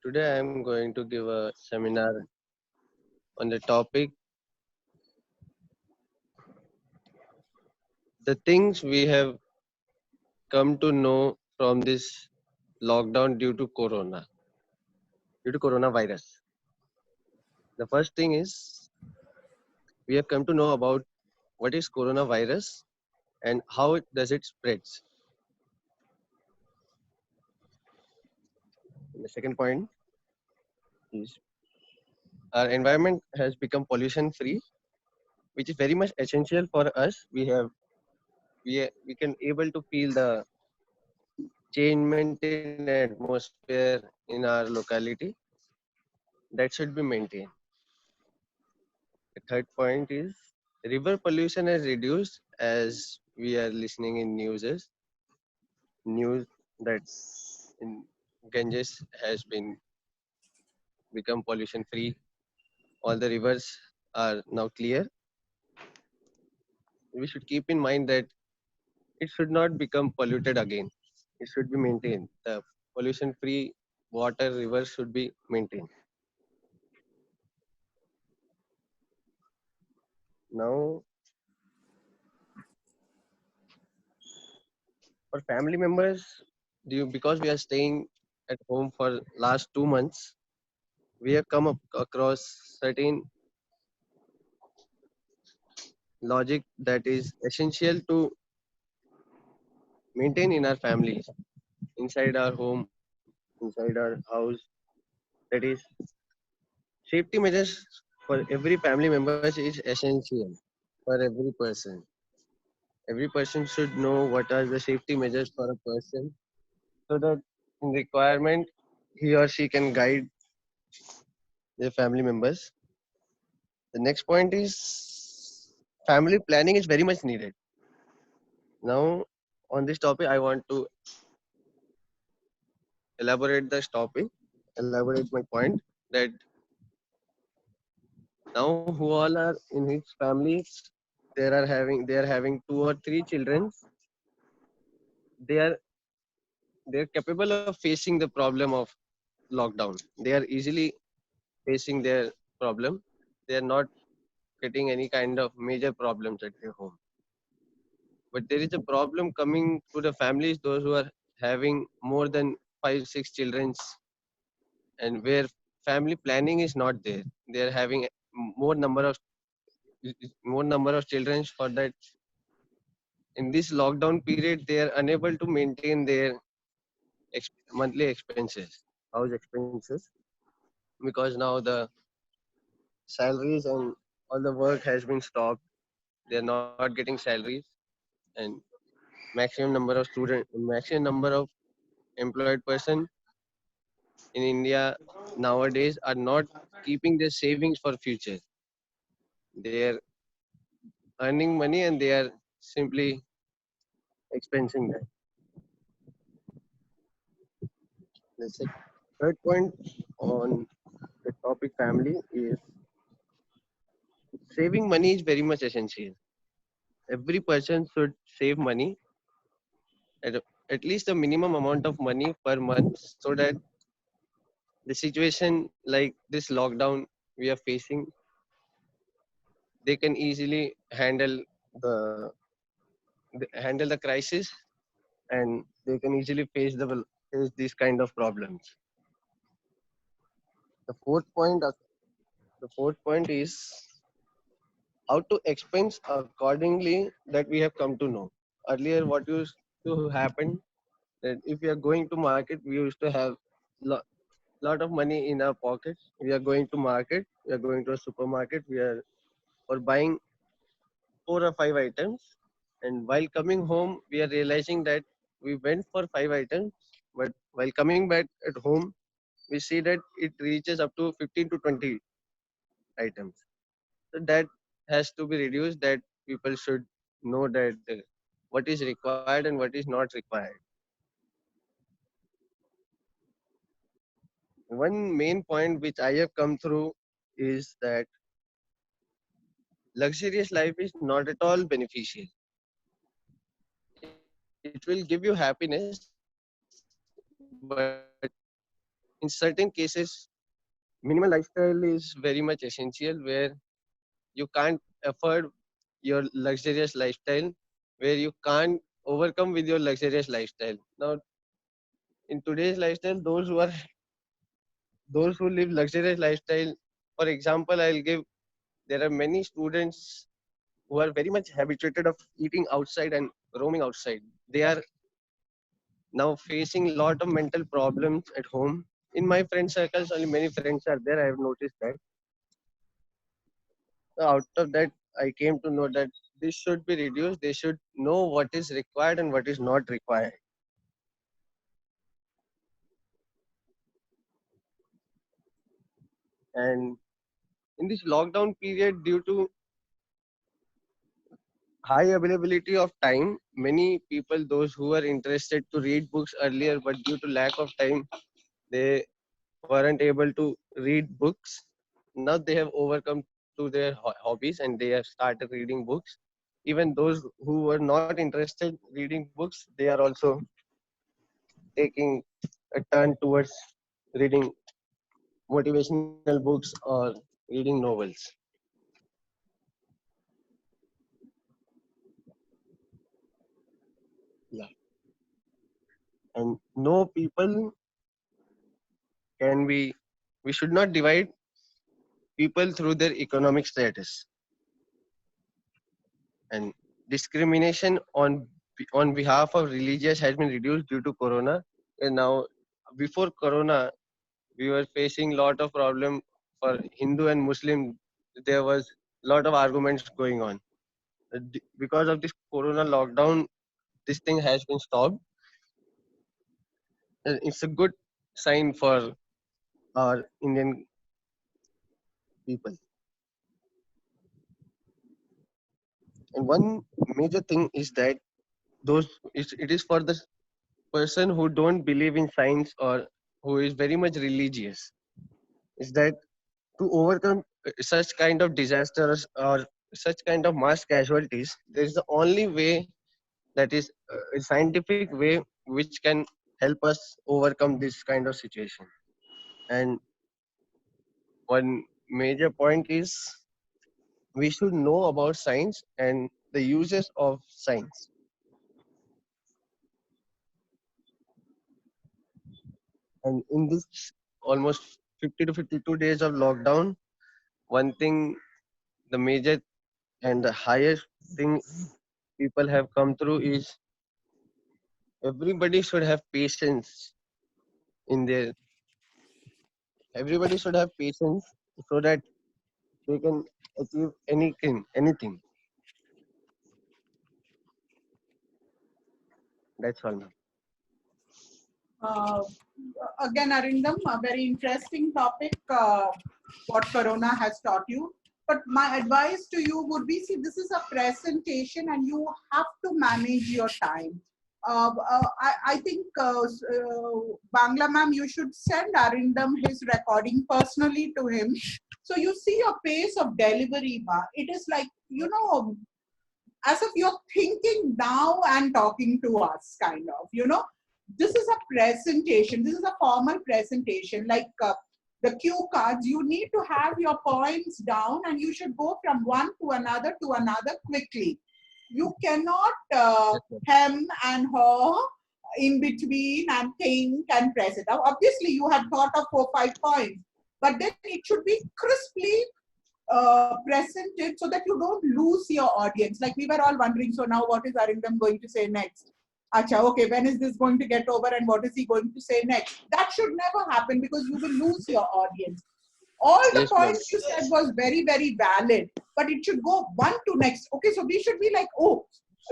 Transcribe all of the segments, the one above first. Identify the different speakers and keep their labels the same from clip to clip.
Speaker 1: Today I am going to give a seminar on the topic the things we have come to know from this lockdown due to coronavirus. The first thing is we have come to know about what is coronavirus and how it does it spreads. And the second point is our environment has become pollution free, which is very much essential for us. We can able to feel the changement in atmosphere in our locality that should be maintained. The third point is river pollution has reduced as we are listening in news that in Ganges has been become pollution free. All the rivers are now clear. We should keep in mind that it should not become polluted again. It should be maintained. The pollution free water rivers should be maintained. Now for family members, because we are staying at home for last 2 months, we have come across certain logic that is essential to maintain in our families, inside our home, inside our house. That is, safety measures for every family members is essential for every person. Every person should know what are the safety measures for a person so that in requirement he or she can guide their family members. The next point is family planning is very much needed. Now, on this topic, I want to elaborate this topic, elaborate my point that now who all are in his families, they are having 2 or 3 children. They are they are capable of facing the problem of lockdown. They are easily facing their problem. They are not getting any kind of major problems at their home. But there is a problem coming to the families, those who are having more than 5 6 children, and where family planning is not there. They are having more number of more number of children. For that, in this lockdown period, they are unable to maintain their monthly expenses, house expenses, because now the salaries and all the work has been stopped. They are not getting salaries, and maximum number of employed person in India nowadays are not keeping their savings for future. They are earning money and they are simply expensing that. The third point on the topic family is saving money is very much essential. Every person should save money at, at least a minimum amount of money per month so that the situation like this lockdown we are facing, they can easily the handle the crisis, and they can easily face these kind of problems. The fourth point, the fourth point is how to expense accordingly that we have come to know. Earlier, what used to happen that if we are going to market, we used to have lot of money in our pockets. We are going to market, we are going to a supermarket, we are for buying 4 or 5 items, and while coming home, we are realizing that we went for 5 items, but while coming back at home, we see that it reaches up to 15 to 20 items. So that has to be reduced. That people should know that what is required and what is not required. One main point which I have come through is that luxurious life is not at all beneficial. It will give you happiness, but it will not give you in certain cases, minimal lifestyle is very much essential where you can't afford your luxurious lifestyle, where you can't overcome with your luxurious lifestyle. Now, in today's lifestyle, those who live luxurious lifestyle, for example, I'll give there are many students who are very much habituated of eating outside and roaming outside. They are now facing a lot of mental problems at home. In my friend circles, only many friends are there. I have noticed that. So out of that, I came to know that this should be reduced. They should know what is required and what is not required. And in this lockdown period, due to high availability of time, many people, those who were interested to read books earlier, but due to lack of time, they weren't able to read books. Now they have overcome to their hobbies and they have started reading books. Even those who were not interested reading books, they are also taking a turn towards reading motivational books or reading novels. Yeah. And no people can be, we should not divide people through their economic status. And discrimination on behalf of religious has been reduced due to corona. And now before corona we were facing lot of problem for Hindu and Muslim. There was lot of arguments going on. Because of this corona lockdown, this thing has been stopped. It's a good sign for our Indian people. And one major thing is that it is for the person who don't believe in science or who is very much religious. Is that to overcome such kind of disasters or such kind of mass casualties, there is the only way, that is a scientific way which can help us overcome this kind of situation. And one major point is we should know about science and the uses of science. And in this almost 50 to 52 days of lockdown, one thing, the major and the highest thing people have come through is everybody should have patience in their, everybody should have patience so that they can achieve anything. That's all, ma'am.
Speaker 2: Uh, Again, Arindam, a very interesting topic, what Corona has taught you. But my advice to you would be, see, this is a presentation and you have to manage your time. I think, Bangla ma'am, you should send Arindam his recording personally to him. So you see your pace of delivery, ma. It is like, as if you're thinking now and talking to us, kind of, this is a presentation, this is a formal presentation, like the cue cards. You need to have your points down and you should go from one to another quickly. You cannot hem and haw in between and think and press it. Now, obviously, you had thought of 4 5 points, but then it should be crisply presented so that you don't lose your audience. Like we were all wondering, so now what is Arindam going to say next? Acha, okay, when is this going to get over and what is he going to say next? That should never happen because you will lose your audience. All the
Speaker 1: Yes, ma'am.
Speaker 2: points you said was very, very valid, but it should go one to next. Okay, so we should be like, oh,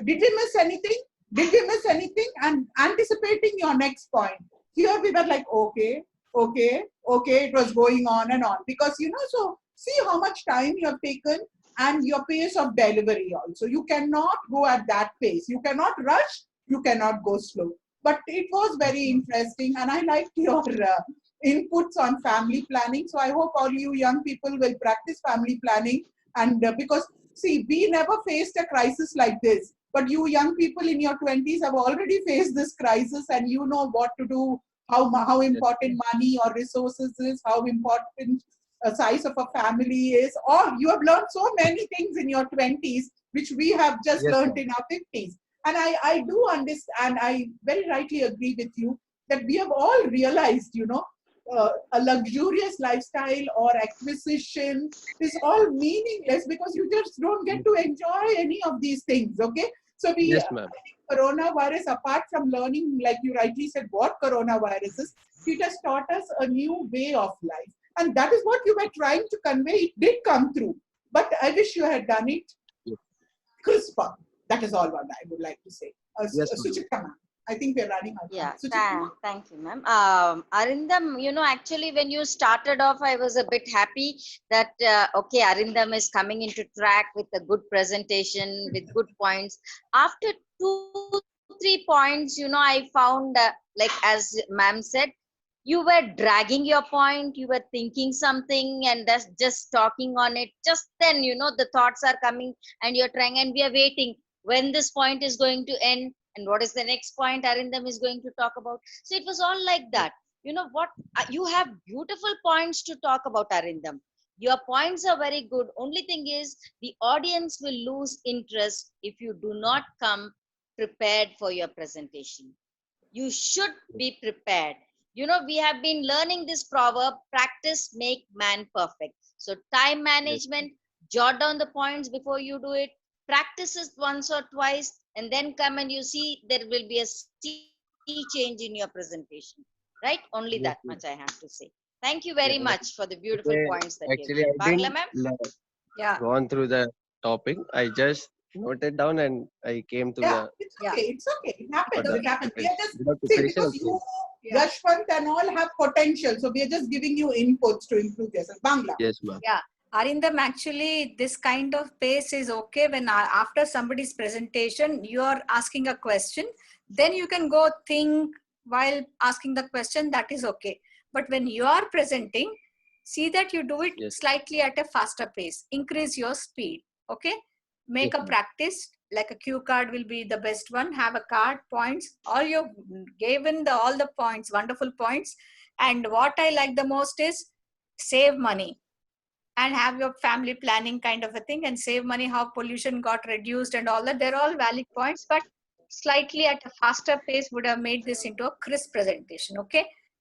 Speaker 2: did we miss anything? Did we miss anything? And anticipating your next point. Here we were like, okay, it was going on and on. Because, so see how much time you have taken and your pace of delivery also. You cannot go at that pace. You cannot rush, you cannot go slow. But it was very interesting and I liked your inputs on family planning. So I hope all you young people will practice family planning. And because, see, we never faced a crisis like this. But you young people in your 20s have already faced this crisis and you know what to do, how important money or resources is, how important a size of a family is, or you have learned so many things in your 20s which we have just
Speaker 1: Yes,
Speaker 2: learned
Speaker 1: ma'am.
Speaker 2: in our 50s. And I do understand, I very rightly agree with you that we have all realized, a luxurious lifestyle or acquisition is all meaningless because you just don't get to enjoy any of these things. Okay, so
Speaker 1: Yes, ma'am.
Speaker 2: coronavirus, apart from learning, like you rightly said, what coronavirus is, it has taught us a new way of life. And that is what you were trying to convey. It did come through. But I wish you had done it
Speaker 1: Yes,
Speaker 2: crisper. That is all what I would like to say.
Speaker 1: yes, ma'am.
Speaker 2: Suchitra ma'am, I think we're running out of time.
Speaker 3: Yeah,
Speaker 2: Suchitra ma'am?
Speaker 3: thank you, ma'am. Arindam, actually, when you started off, I was a bit happy that, okay, Arindam is coming into track with a good presentation, with good points. After 2, 3 points, I found, like as ma'am said, you were dragging your point, you were thinking something and that's just talking on it. Just then, the thoughts are coming and you're trying and we are waiting when this point is going to end and what is the next point Arindam is going to talk about. So it was all like that. You know what? You have beautiful points to talk about, Arindam. Your points are very good. Only thing is the audience will lose interest if you do not come prepared for your presentation. You should be prepared. We have been learning this proverb, practice make man perfect. So time
Speaker 1: Yes,
Speaker 3: management, jot down the points before you do it, practice it once or twice, and then come and you see there will be a sea change in your presentation. Right? Only that much
Speaker 1: yes,
Speaker 3: I
Speaker 1: ma'am.
Speaker 3: have to say. Thank you very
Speaker 1: Yeah,
Speaker 3: much for the beautiful
Speaker 1: today,
Speaker 3: points that you have
Speaker 1: actually,
Speaker 3: shared.
Speaker 1: I
Speaker 3: Bangla
Speaker 1: didn't
Speaker 3: ma'am?
Speaker 4: Yeah,
Speaker 1: gone through the topic. I just noted down and I came to
Speaker 2: Yeah,
Speaker 1: the
Speaker 2: it's
Speaker 4: yeah,
Speaker 2: okay. It's okay. It
Speaker 1: for
Speaker 2: happens.
Speaker 1: the
Speaker 2: It happens. We are just
Speaker 1: without
Speaker 2: see
Speaker 1: preparation.
Speaker 2: because
Speaker 1: I
Speaker 2: you,
Speaker 1: came.
Speaker 4: yeah,
Speaker 2: Yashwant and all have potential. So we are just giving you inputs to improve yourself. Bangla.
Speaker 1: Yes, ma'am.
Speaker 4: yeah. Arindam, actually, this kind of pace is okay when after somebody's presentation, you are asking a question, then you can go think while asking the question, that is okay. But when you are presenting, see that you do it
Speaker 1: Yes,
Speaker 4: slightly at a faster pace, increase your speed, okay?
Speaker 1: yes,
Speaker 4: Make a
Speaker 1: ma'am.
Speaker 4: practice, like a cue card will be the best one. Have a card, points, or you've given all the points, wonderful points. And what I like the most is save money and have your family planning kind of a thing and save money, how pollution got reduced and all that. They're all valid points, but slightly at a faster pace would have made this into a crisp presentation. Okay.